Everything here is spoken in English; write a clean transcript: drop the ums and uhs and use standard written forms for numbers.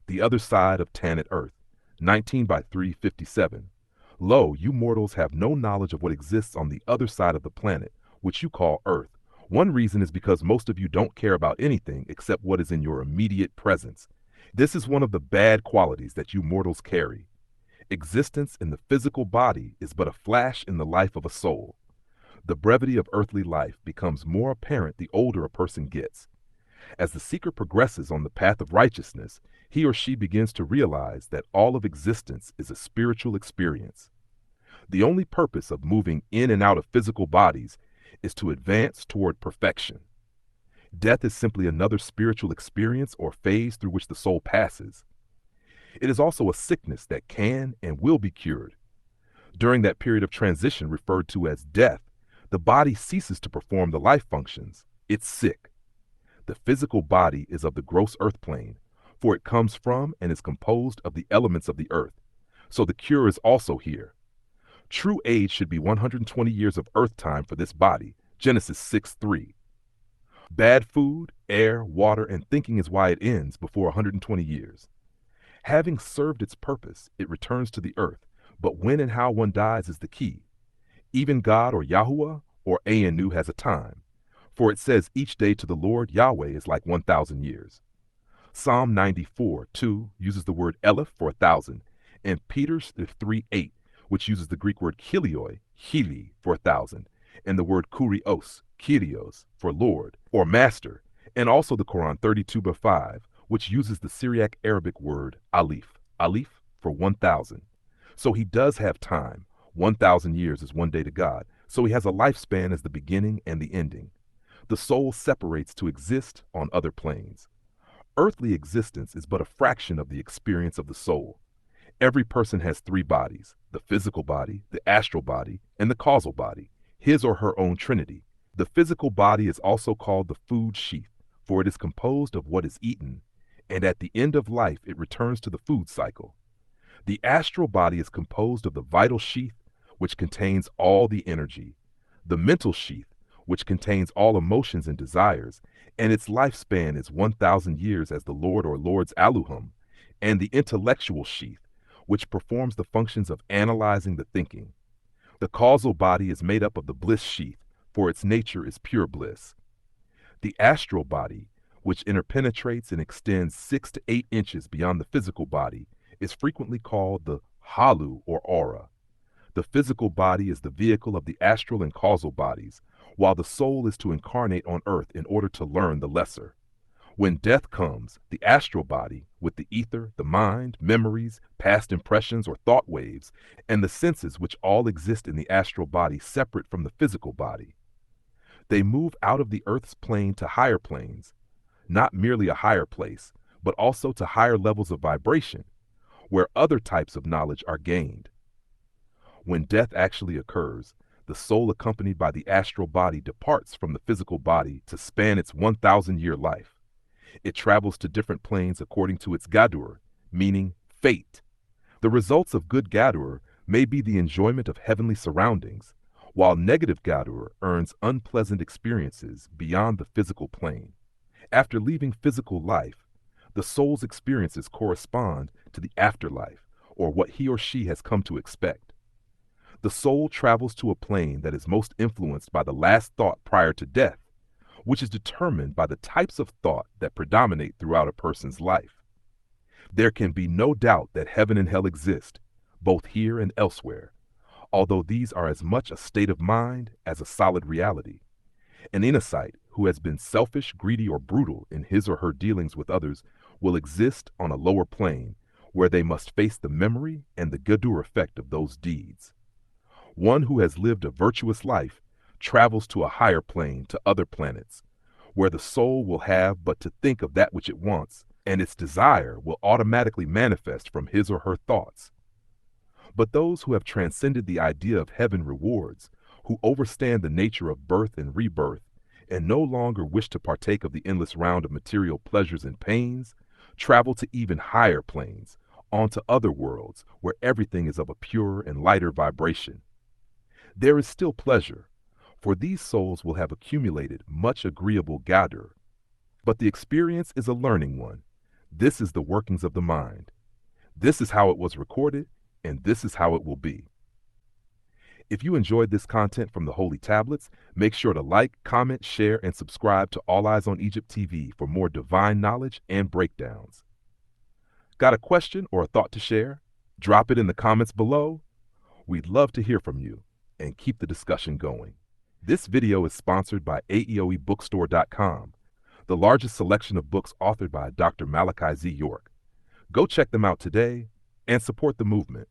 The Other Side of Tiamat Earth, 19 by 357. Lo, you mortals have no knowledge of what exists on the other side of the planet, which you call Earth. One reason is because most of you don't care about anything except what is in your immediate presence. This is one of the bad qualities that you mortals carry. Existence in the physical body is but a flash in the life of a soul. The brevity of earthly life becomes more apparent the older a person gets. As the seeker progresses on the path of righteousness, he or she begins to realize that all of existence is a spiritual experience. The only purpose of moving in and out of physical bodies is to advance toward perfection. Death is simply another spiritual experience or phase through which the soul passes. It is also a sickness that can and will be cured. During that period of transition referred to as death, the body ceases to perform the life functions. It's sick. The physical body is of the gross earth plane, for it comes from and is composed of the elements of the earth. So the cure is also here. True age should be 120 years of earth time for this body, Genesis 6:3. Bad food, air, water, and thinking is why it ends before 120 years. Having served its purpose, it returns to the earth, but when and how one dies is the key. Even God or Yahuwah or Anu has a time, for it says each day to the Lord Yahweh is like 1,000 years. Psalm 94:2 uses the word Eleph for 1,000, and Peter's 3:8, which uses the Greek word kilioi, hili, for 1,000, and the word kurios, kyrios, for Lord or Master, and also the Quran 32:5, which uses the Syriac Arabic word alif, alif, for 1,000. So he does have time. 1,000 years is one day to God, so he has a lifespan as the beginning and the ending. The soul separates to exist on other planes. Earthly existence is but a fraction of the experience of the soul. Every person has three bodies: the physical body, the astral body, and the causal body, his or her own trinity. The physical body is also called the food sheath, for it is composed of what is eaten, and at the end of life it returns to the food cycle. The astral body is composed of the vital sheath, which contains all the energy, the mental sheath, which contains all emotions and desires, and its lifespan is 1,000 years as the Lord or Lord's Aluhum, and the intellectual sheath, which performs the functions of analyzing the thinking. The causal body is made up of the bliss sheath, for its nature is pure bliss. The astral body, which interpenetrates and extends 6 to 8 inches beyond the physical body, is frequently called the halu or aura. The physical body is the vehicle of the astral and causal bodies, while the soul is to incarnate on earth in order to learn the lesser. When death comes, the astral body, with the ether, the mind, memories, past impressions or thought waves, and the senses which all exist in the astral body separate from the physical body. They move out of the earth's plane to higher planes, not merely a higher place, but also to higher levels of vibration, where other types of knowledge are gained. When death actually occurs, the soul accompanied by the astral body departs from the physical body to span its 1,000-year life. It travels to different planes according to its Gadur, meaning fate. The results of good Gadur may be the enjoyment of heavenly surroundings, while negative Gadur earns unpleasant experiences beyond the physical plane. After leaving physical life, the soul's experiences correspond to the afterlife, or what he or she has come to expect. The soul travels to a plane that is most influenced by the last thought prior to death, which is determined by the types of thought that predominate throughout a person's life. There can be no doubt that heaven and hell exist, both here and elsewhere, although these are as much a state of mind as a solid reality. An inasite who has been selfish, greedy, or brutal in his or her dealings with others will exist on a lower plane, where they must face the memory and the Gadur effect of those deeds. One who has lived a virtuous life travels to a higher plane, to other planets, where the soul will have but to think of that which it wants, and its desire will automatically manifest from his or her thoughts. But those who have transcended the idea of heaven rewards, who overstand the nature of birth and rebirth, and no longer wish to partake of the endless round of material pleasures and pains, travel to even higher planes, onto other worlds where everything is of a purer and lighter vibration. There is still pleasure, for these souls will have accumulated much agreeable Gadur. But the experience is a learning one. This is the workings of the mind. This is how it was recorded, and this is how it will be. If you enjoyed this content from the Holy Tablets, make sure to like, comment, share, and subscribe to All Eyes on Egypt TV for more divine knowledge and breakdowns. Got a question or a thought to share? Drop it in the comments below. We'd love to hear from you and keep the discussion going. This video is sponsored by AEOEbookstore.com, the largest selection of books authored by Dr. Malachi Z. Go check them out today and support the movement.